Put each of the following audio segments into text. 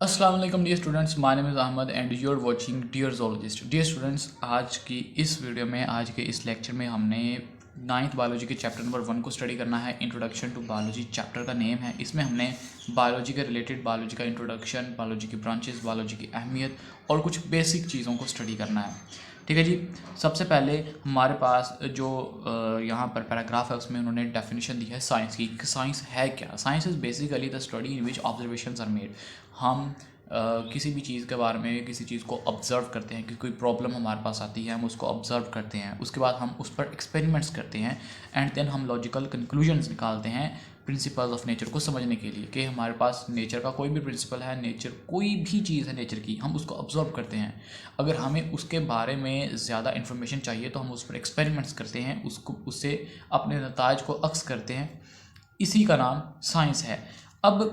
अस्सलाम वालेकुम dear students, my name is Ahmad and you are watching dear zoologist. Dear students, आज की इस वीडियो में, आज के इस लेक्चर में हमने नाइन्थ बायोलॉजी के चैप्टर नंबर 1 को स्टडी करना है। इंट्रोडक्शन टू बायोलॉजी चैप्टर का नेम है। इसमें हमने बायोलॉजी के रिलेटेड, बायोलॉजी का इंट्रोडक्शन, बायोलॉजी की ब्रांचेस, बायोलॉजी की अहमियत और कुछ बेसिक चीज़ों को स्टडी करना है। ठीक है जी। सबसे पहले हमारे पास जो यहाँ पर पैराग्राफ है उसमें उन्होंने डेफिनेशन दी है साइंस की। साइंस है क्या? Science is basically the study in which observations are made. हम किसी भी चीज़ के बारे में, किसी चीज़ को ऑब्ज़र्व करते हैं कि कोई प्रॉब्लम हमारे पास आती है, हम उसको ऑब्ज़र्व करते हैं, उसके बाद हम उस पर एक्सपेरिमेंट्स करते हैं एंड देन हम लॉजिकल कंक्लूजन्स निकालते हैं प्रिंसिपल्स ऑफ नेचर को समझने के लिए कि हमारे पास नेचर का कोई भी प्रिंसिपल है, नेचर कोई भी चीज़ है नेचर की, हम उसको ऑब्ज़र्व करते हैं। अगर हमें उसके बारे में ज़्यादा इन्फॉर्मेशन चाहिए तो हम उस पर एक्सपेरिमेंट्स करते हैं, उससे अपने नताइज को अक्स करते हैं। इसी का नाम साइंस है। अब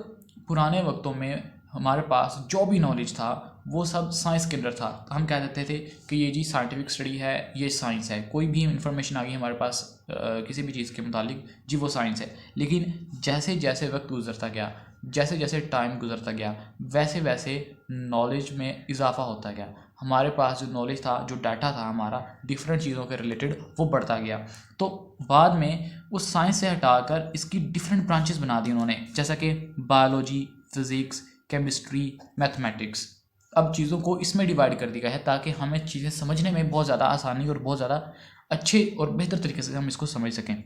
पुराने वक्तों में हमारे पास जो भी नॉलेज था वो सब साइंस के अंदर था। तो हम कह देते थे कि ये जी साइंटिफिक स्टडी है, ये साइंस है। कोई भी इंफॉर्मेशन आ गई हमारे पास किसी भी चीज़ के मुतालिक, जी वो साइंस है। लेकिन जैसे जैसे वक्त गुजरता गया, जैसे जैसे टाइम गुजरता गया, वैसे वैसे नॉलेज में इजाफा होता गया। हमारे पास जो नॉलेज था, जो डाटा था हमारा डिफरेंट चीज़ों के रिलेटेड, वो बढ़ता गया। तो बाद में उस साइंस से हटाकर इसकी डिफरेंट ब्रांचेस बना दी उन्होंने, जैसा कि बायोलॉजी, फिज़िक्स, केमिस्ट्री, मैथमेटिक्स। अब चीज़ों को इसमें डिवाइड कर दिया है ताकि हमें चीज़ें समझने में बहुत ज़्यादा आसानी और बहुत ज़्यादा अच्छे और बेहतर तरीके से हम इसको समझ सकें।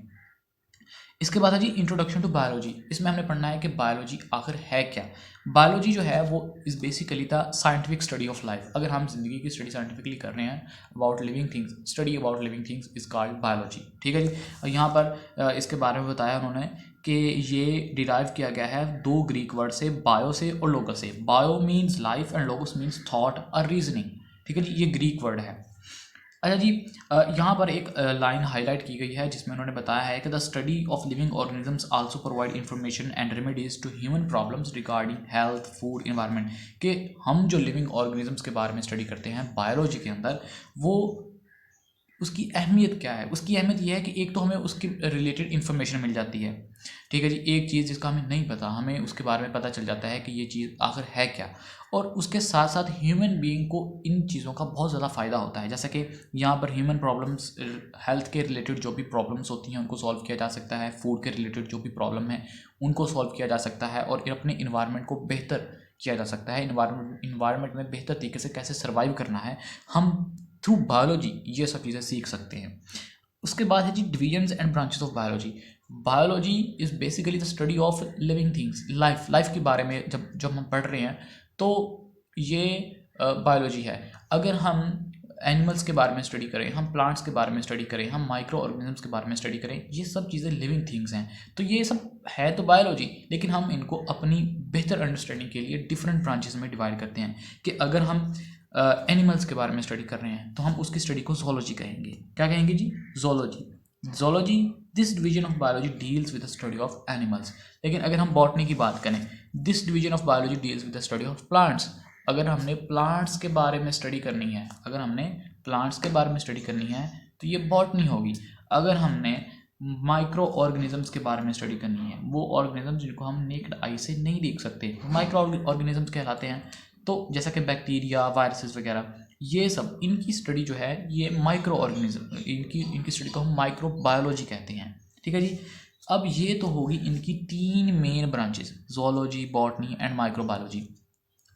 इसके बाद है जी इंट्रोडक्शन टू बायोलॉजी। इसमें हमने पढ़ना है कि बायोलॉजी आखिर है क्या। बायोलॉजी जो है वो is basically the scientific study of life. अगर हम ज़िंदगी की स्टडी साइंटिफिकली कर रहे हैं, about living things, study about living things is called biology. ठीक है जी। यहाँ पर इसके बारे में बताया उन्होंने कि ये डिराइव किया गया है दो ग्रीक वर्ड से, बायो से और लोगस से। Bio means life and लोगस means thought और रीजनिंग। ठीक है जी, ये ग्रीक वर्ड है। अच्छा जी। यहाँ पर एक लाइन हाईलाइट की गई है जिसमें उन्होंने बताया है कि the study of living organisms also provide information and remedies to human problems regarding health, food, environment. कि हम जो लिविंग ऑर्गेनिजम्स के बारे में स्टडी करते हैं बायोलॉजी के अंदर, वो उसकी अहमियत क्या है? उसकी अहमियत यह है कि एक तो हमें उसकी रिलेटेड इन्फॉर्मेशन मिल जाती है। ठीक है जी। एक चीज़ जिसका हमें नहीं पता, हमें उसके बारे में पता चल जाता है कि ये चीज़ आखिर है क्या। और उसके साथ साथ ह्यूमन बीइंग को इन चीज़ों का बहुत ज़्यादा फ़ायदा होता है। जैसा कि यहाँ पर ह्यूमन प्रॉब्लम्स, हेल्थ के रिलेटेड जो भी प्रॉब्लम्स होती हैं उनको सॉल्व किया जा सकता है। फूड के रिलेटेड जो भी प्रॉब्लम है उनको सॉल्व किया जा सकता है और अपने इन्वायरमेंट को बेहतर किया जा सकता है। इन्वायरमेंट में बेहतर तरीके से कैसे सर्वाइव करना है, हम थ्रू बायोलॉजी ये सब चीज़ें सीख सकते हैं। उसके बाद है जी divisions and branches of biology. Biology is basically the study of living things, life के बारे में जब हम पढ़ रहे हैं तो ये बायोलॉजी है। अगर हम एनिमल्स के बारे में स्टडी करें, हम प्लांट्स के बारे में स्टडी करें, हम माइक्रो ऑर्गेनिजम्स के बारे में स्टडी करें, ये सब चीज़ें लिविंग थिंग्स हैं। तो ये सब है तो बायोलॉजी, लेकिन हम इनको अपनी बेहतर अंडरस्टैंडिंग के लिए डिफरेंट ब्रांचेस में डिवाइड करते हैं। कि अगर हम एनिमल्स के बारे में स्टडी कर रहे हैं तो हम उसकी स्टडी को जोलॉजी कहेंगे। क्या कहेंगे जी? Zoology. Zoology, this division of biology deals with the study of animals. लेकिन अगर हम बॉटनी की बात करें, this division of biology deals with the study of plants. अगर हमने प्लांट्स के बारे में स्टडी करनी है, अगर हमने प्लांट्स के बारे में स्टडी करनी है तो ये बॉटनी होगी। अगर हमने माइक्रो ऑर्गेनिजम्स के बारे में स्टडी करनी है, वो ऑर्गेनिजम्स जिनको हम नेक्ड आई से नहीं देख सकते, माइक्रो ऑर्गेनिजम्स कहलाते हैं। तो जैसा कि बैक्टीरिया, वायरसेस वगैरह, ये सब, इनकी स्टडी जो है ये माइक्रो ऑर्गेनिज्म, इनकी स्टडी को हम माइक्रो बायोलॉजी कहते हैं। ठीक है जी। अब ये तो होगी इनकी तीन main branches, zoology, botany and micro biology.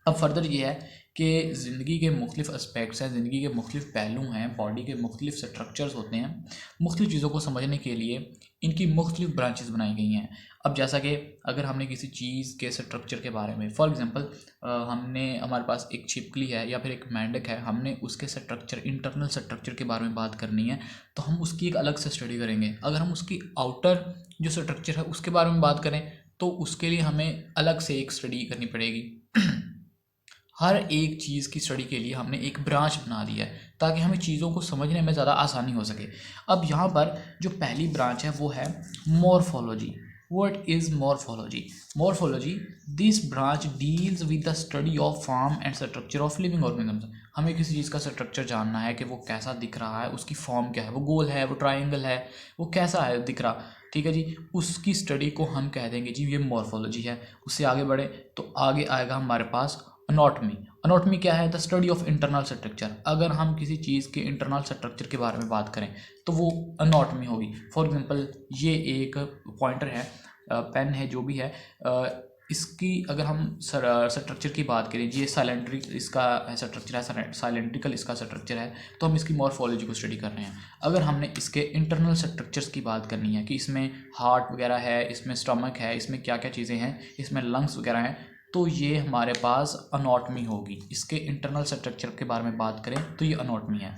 अब फर्दर ये है कि ज़िंदगी के मुख्तलिफ एस्पेक्ट्स हैं, ज़िंदगी के मुख्तलिफ पहलू हैं, बॉडी के मुख्तलिफ स्ट्रक्चर्स होते हैं। मुख्तलिफ चीज़ों को समझने के लिए इनकी मुख्तलिफ ब्रांचेस बनाई गई हैं। अब जैसा कि अगर हमने किसी चीज़ के स्ट्रक्चर के बारे में, फॉर एग्जांपल हमने, हमारे पास एक छिपकली है या फिर एक मेंढक है, हमने उसके स्ट्रक्चर, इंटरनल स्ट्रक्चर के बारे में बात करनी है तो हम उसकी एक अलग से स्टडी करेंगे। अगर हम उसकी आउटर जो स्ट्रक्चर है उसके बारे में बात करें तो उसके लिए हमें अलग से एक स्टडी करनी पड़ेगी। हर एक चीज़ की स्टडी के लिए हमने एक ब्रांच बना दी है ताकि हमें चीज़ों को समझने में ज़्यादा आसानी हो सके। अब यहाँ पर जो पहली ब्रांच है वो है morphology. What is morphology? Morphology, this branch deals with the study of form and structure of living organisms. हमें किसी चीज़ का स्ट्रक्चर जानना है कि वो कैसा दिख रहा है, उसकी फॉर्म क्या है, वो गोल है, वो ट्राइंगल है, वो कैसा है दिख रहा। ठीक है जी। उसकी स्टडी को हम कह देंगे जी ये मॉर्फोलॉजी है। उससे आगे बढ़े तो आगे आएगा हमारे पास अनॉटमी। अनॉटमी क्या है? The study of internal structure. अगर हम किसी चीज़ के इंटरनल स्ट्रक्चर के बारे में बात करें तो वो अनॉटमी होगी। फॉर एग्जांपल ये एक पॉइंटर है, पेन है, जो भी है, इसकी अगर हम स्ट्रक्चर की बात करें, ये साइलेंट्रिक इसका स्ट्रक्चर है, साइलेंट्रिकल इसका स्ट्रक्चर है, तो हम इसकी मॉर्फोलॉजी को स्टडी कर रहे हैं। अगर हमने इसके इंटरनल स्ट्रक्चर्स की बात करनी है कि इसमें हार्ट वगैरह है, इसमें स्टमक है, इसमें क्या क्या चीज़ें हैं, इसमें लंग्स वगैरह हैं, तो ये हमारे पास अनॉटमी होगी। इसके इंटरनल स्ट्रक्चर के बारे में बात करें तो ये अनॉटमी है।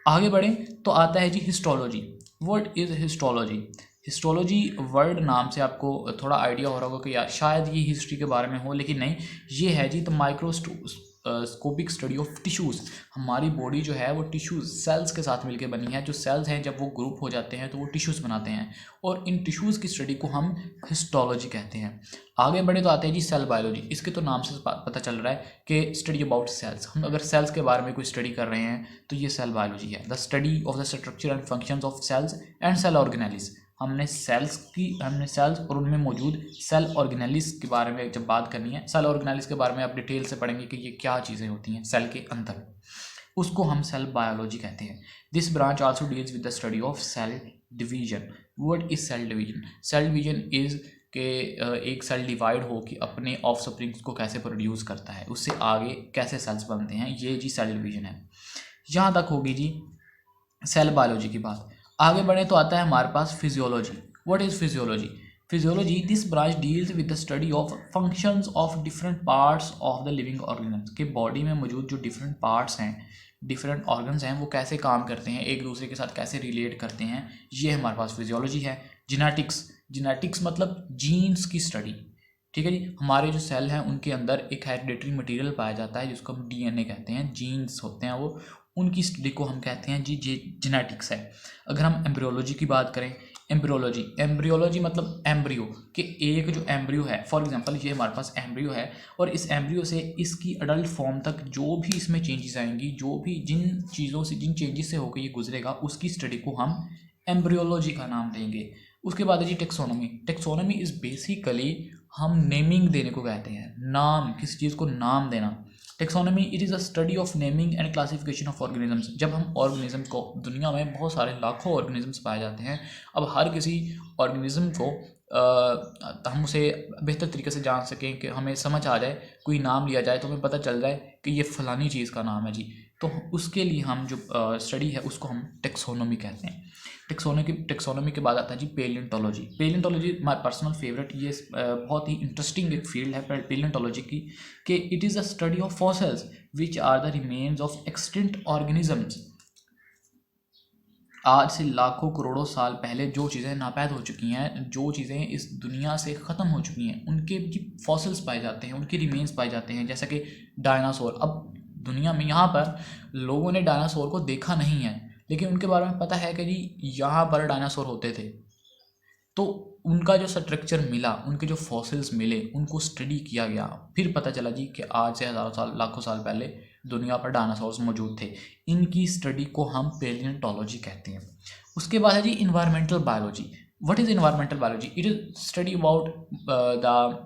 आगे बढ़ें तो आता है जी histology. What is histology? Histology word नाम से आपको थोड़ा आइडिया हो रहा होगा कि यार शायद ये हिस्ट्री के बारे में हो, लेकिन नहीं, ये है जी the microscopic study of tissues. हमारी बॉडी जो है वो टिश्यूज़, सेल्स के साथ मिलकर बनी है। जो सेल्स हैं जब वो ग्रुप हो जाते हैं तो वो टिश्यूज़ बनाते हैं, और इन टिश्यूज़ की स्टडी को हम हिस्टोलॉजी कहते हैं। आगे बढ़े तो आते हैं जी सेल बायोलॉजी। इसके तो नाम से पता चल रहा है कि स्टडी अबाउट सेल्स। हम अगर सेल्स के बारे में कोई स्टडी कर रहे हैं तो ये सेल बायोलॉजी है। The study of the structure and functions of cells and cell organelles. हमने सेल्स और उनमें मौजूद सेल ऑर्गेनेलिस के बारे में जब बात करनी है, सेल ऑर्गेनेलिस के बारे में आप डिटेल से पढ़ेंगे कि ये क्या चीज़ें होती हैं सेल के अंदर, उसको हम सेल बायोलॉजी कहते हैं। This branch also deals with the study of cell division. What is cell division? Cell division is के एक सेल डिवाइड हो कि अपने ऑफस्प्रिंग्स को कैसे प्रोड्यूस करता है, उससे आगे कैसे सेल्स बनते हैं, ये जी सेल डिवीजन है। यहाँ तक होगी जी सेल बायोलॉजी की बात। आगे बढ़े तो आता है हमारे पास physiology. What is physiology? Physiology, this branch deals with the study of functions of different parts of the living organism. के बॉडी में मौजूद जो डिफरेंट पार्ट्स हैं, डिफरेंट ऑर्गन्स हैं, वो कैसे काम करते हैं, एक दूसरे के साथ कैसे रिलेट करते हैं, ये हमारे पास फिजियोलॉजी है। जेनेटिक्स मतलब जीन्स की स्टडी। ठीक है जी, हमारे जो सेल हैं उनके अंदर एक हेरिडेटरी मटेरियल पाया जाता है जिसको हम डीएनए कहते हैं, जीन्स होते हैं वो, उनकी स्टडी को हम कहते हैं जी जेनेटिक्स है। अगर हम एम्ब्रियोलॉजी की बात करें, एम्ब्रियोलॉजी मतलब एम्ब्रियो, कि एक जो एम्ब्रियो है, फॉर एग्जांपल ये हमारे पास एम्ब्रियो है, और इस एम्ब्रियो से इसकी अडल्ट फॉर्म तक जो भी इसमें चेंजेस आएंगी, जो भी जिन चेंजेस से होकर ये गुजरेगा, उसकी स्टडी को हम एम्ब्रियोलॉजी का नाम देंगे। उसके बाद है जी टेक्सोनोमी। टेक्सोनोमी इज़ बेसिकली हम नेमिंग देने को कहते हैं, नाम, किसी चीज़ को नाम देना। Taxonomy, it is a study of naming and classification of organisms. जब हम ऑर्गेनिज्म को, दुनिया में बहुत सारे लाखों ऑर्गेनिजम्स पाए जाते हैं, अब हर किसी ऑर्गेनिज्म को हम उसे बेहतर तरीके से जान सकें, कि हमें समझ आ जाए, कोई नाम लिया जाए तो हमें पता चल जाए कि ये फलानी चीज़ का नाम है जी, तो उसके लिए हम जो स्टडी है उसको हम टेक्सोनोमी कहते हैं। टेक्सोनोमी के बाद आता है जी पेलियोंटोलॉजी। पेलियोंटोलॉजी माय पर्सनल फेवरेट, ये बहुत ही इंटरेस्टिंग एक फील्ड है पेलियोंटोलॉजी की, कि it is a study of fossils which are the remains of extinct organisms. आज से लाखों करोड़ों साल पहले जो चीज़ें नापैद हो चुकी हैं, जो चीज़ें इस दुनिया से ख़त्म हो चुकी हैं, उनके जी फॉसिल्स पाए जाते हैं, उनके रिमेन्स पाए जाते हैं, जैसा कि डायनासोर। अब दुनिया में यहाँ पर लोगों ने डायनासोर को देखा नहीं है, लेकिन उनके बारे में पता है कि जी यहाँ पर डायनासोर होते थे, तो उनका जो स्ट्रक्चर मिला, उनके जो फॉसिल्स मिले, उनको स्टडी किया गया, फिर पता चला जी कि आज से हज़ारों साल, लाखों साल पहले दुनिया पर डायनासोर्स मौजूद थे। इनकी स्टडी को हम पेलियोंटोलॉजी कहते हैं। उसके बाद है जी environmental biology. What is environmental biology? It is study about the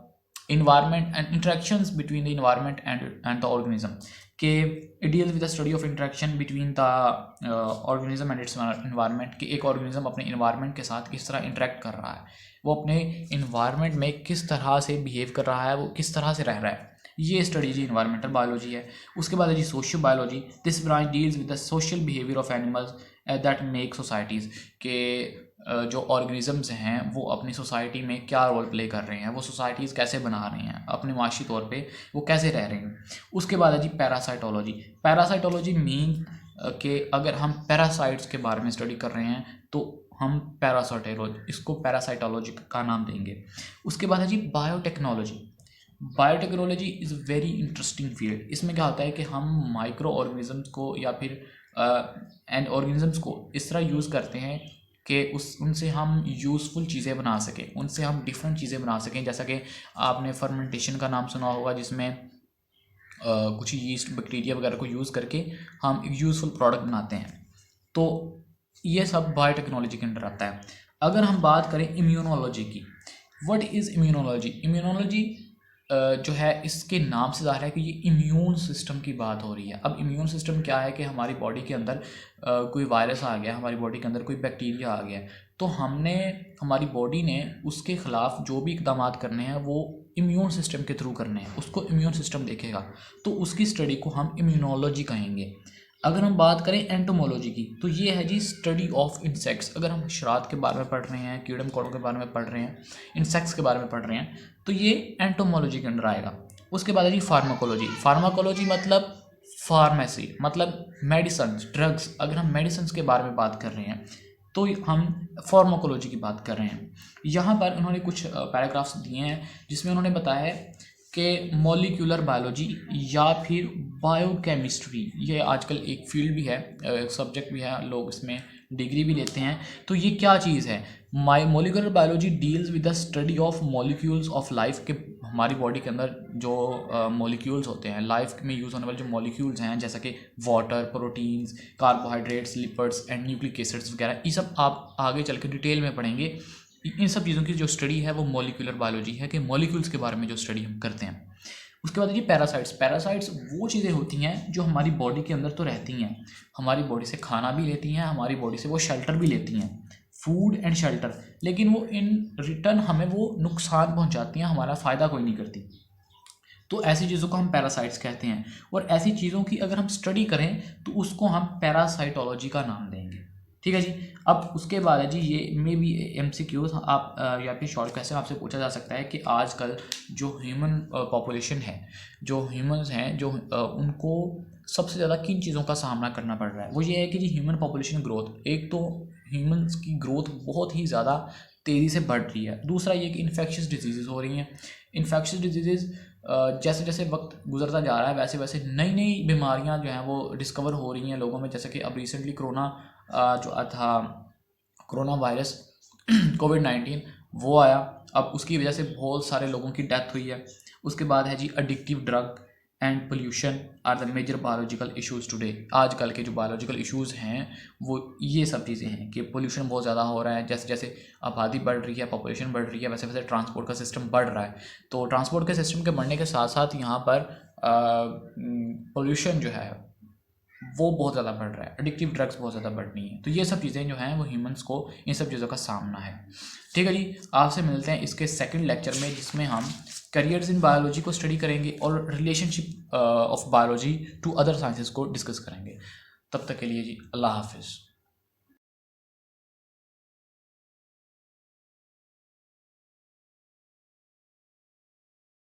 environment and interactions between the environment and the organism, के it deals with the study of interaction between the organism and its environment, कि एक organism अपने environment के साथ किस तरह interact कर रहा है, वो अपने environment में किस तरह से behave कर रहा है, वो किस तरह से रह रहा है, ये स्टडी जी इन्वायरमेंटल बायोलॉजी है। उसके बाद है जी socio biology. This branch deals with the social behaviour of animals that make societies, के जो ऑर्गेनिजम्स हैं वो अपनी सोसाइटी में क्या रोल प्ले कर रहे हैं, वो सोसाइटीज़ कैसे बना रहे हैं, अपने माशी तौर पे वो कैसे रह रहे हैं। उसके बाद है जी पैरासाइटोलॉजी। पैरासाइटोलॉजी मीन कि अगर हम पैरासाइट्स के बारे में स्टडी कर रहे हैं तो हम इसको पैरासाइटोलॉजी का नाम देंगे। उसके बाद है जी biotechnology. Biotechnology is very interesting field. इसमें क्या होता है कि हम माइक्रो ऑर्गेनिजम्स को या फिर एंड ऑर्गेनिजम्स को इस तरह यूज़ करते हैं कि उनसे हम यूज़फुल चीज़ें बना सकें, उनसे हम डिफरेंट चीज़ें बना सकें। जैसा कि आपने फर्मेंटेशन का नाम सुना होगा, जिसमें कुछ यीस्ट बैक्टीरिया वगैरह को यूज़ करके हम एक यूज़फुल प्रोडक्ट बनाते हैं। तो ये सब बायोटेक्नोलॉजी के अंडर आता है। अगर हम बात करें इम्यूनोलॉजी की, व्हाट इज़ इम्यूनोलॉजी? इम्यूनोलॉजी जो है इसके नाम से ज़ाहिर है कि ये इम्यून सिस्टम की बात हो रही है। अब इम्यून सिस्टम क्या है कि हमारी बॉडी के अंदर कोई वायरस आ गया, हमारी बॉडी के अंदर कोई बैक्टीरिया आ गया, तो हमारी बॉडी ने उसके ख़िलाफ़ जो भी इक़दाम करने हैं वो इम्यून सिस्टम के थ्रू करने हैं, उसको इम्यून सिस्टम देखेगा, तो उसकी स्टडी को हम इम्यूनोलॉजी कहेंगे। अगर हम बात करें एंटोमोलॉजी की, तो ये है जी स्टडी ऑफ इंसेक्ट्स। अगर हम हशरात के बारे में पढ़ रहे हैं, कीड़े मकोड़ों के बारे में पढ़ रहे हैं, इंसेक्ट्स के बारे में पढ़ रहे हैं, तो ये एंटोमोलॉजी के अंदर आएगा। उसके बाद है जी फार्माकोलॉजी। फार्माकोलॉजी मतलब फार्मेसी, मतलब मेडिसन, ड्रग्स। अगर हम मेडिसिन के बारे में बात कर रहे हैं तो हम फार्माकोलॉजी की बात कर रहे हैं। यहाँ पर उन्होंने कुछ पैराग्राफ्स दिए हैं जिसमें उन्होंने बताया है कि मॉलिक्यूलर बायोलॉजी या फिर बायोकेमिस्ट्री, ये आजकल एक फील्ड भी है, सब्जेक्ट भी है, लोग इसमें डिग्री भी लेते हैं। तो ये क्या चीज़ है? Molecular biology deals with the study of molecules of life, के हमारी बॉडी के अंदर जो मॉलिक्यूल्स होते हैं, लाइफ में यूज़ होने वाले जो मॉलिक्यूल्स हैं, जैसा कि water, proteins, carbohydrates, lipids and nucleic acids वगैरह, ये सब आप आगे चल के डिटेल में पढ़ेंगे। इन सब चीज़ों की जो स्टडी है वो मॉलिक्यूलर बायोलॉजी है, कि मॉलिक्यूल्स के बारे में जो स्टडी हम करते हैं। उसके बाद ये पैरासाइट्स। पैरासाइट्स वो चीज़ें होती हैं जो हमारी बॉडी के अंदर तो रहती हैं, हमारी बॉडी से खाना भी लेती हैं, हमारी बॉडी से वो शेल्टर भी लेती हैं, फूड एंड शेल्टर, लेकिन वो इन रिटर्न हमें वो नुकसान पहुंचाती हैं, हमारा फ़ायदा कोई नहीं करती। तो ऐसी चीज़ों को हम पैरासाइट्स कहते हैं। और ऐसी चीज़ों की अगर हम स्टडी करें तो उसको हम पैरासाइटोलॉजी का नाम देंगे। ठीक है जी। अब उसके बाद है जी, ये मे बी MCQs आप या फिर शॉर्ट क्वेश्चन आपसे पूछा जा सकता है कि आजकल जो ह्यूमन पॉपुलेशन है, जो ह्यूमंस हैं, जो उनको सबसे ज़्यादा किन चीज़ों का सामना करना पड़ रहा है। वो ये है कि जी ह्यूमन पॉपुलेशन ग्रोथ, एक तो ह्यूमंस की ग्रोथ बहुत ही ज़्यादा तेज़ी से बढ़ रही है। दूसरा ये कि इन्फेक्शियस डिजीज़ हो रही हैं। इन्फेक्शियस डिजीज़ जैसे जैसे वक्त गुजरता जा रहा है वैसे वैसे नई नई बीमारियां जो हैं वो डिस्कवर हो रही हैं लोगों में। जैसे कि अब रिसेंटली कोरोना जो था, कोरोना वायरस कोविड-19 वो आया, अब उसकी वजह से बहुत सारे लोगों की डेथ हुई है। उसके बाद है जी addictive drug and pollution are the major biological issues today. आजकल के जो बायोलॉजिकल इश्यूज़ हैं वो ये सब चीज़ें हैं कि पोल्यूशन बहुत ज़्यादा हो रहा है, जैसे जैसे आबादी बढ़ रही है, पॉपुलेशन बढ़ रही है, वैसे वैसे ट्रांसपोर्ट का सिस्टम बढ़ रहा है। तो ट्रांसपोर्ट के सिस्टम के बढ़ने के साथ साथ यहाँ पर पोल्यूशन जो है वो बहुत ज़्यादा बढ़ रहा है, एडिक्टिव ड्रग्स बहुत ज़्यादा बढ़ रही हैं। तो ये सब चीज़ें जो हैं वो ह्यूमंस को इन सब चीज़ों का सामना है। ठीक है जी, आपसे मिलते हैं इसके सेकंड लेक्चर में, जिसमें हम करियर्स इन बायोलॉजी को स्टडी करेंगे और relationship of biology to other sciences को डिस्कस करेंगे। तब तक के लिए जी अल्लाह हाफिज़।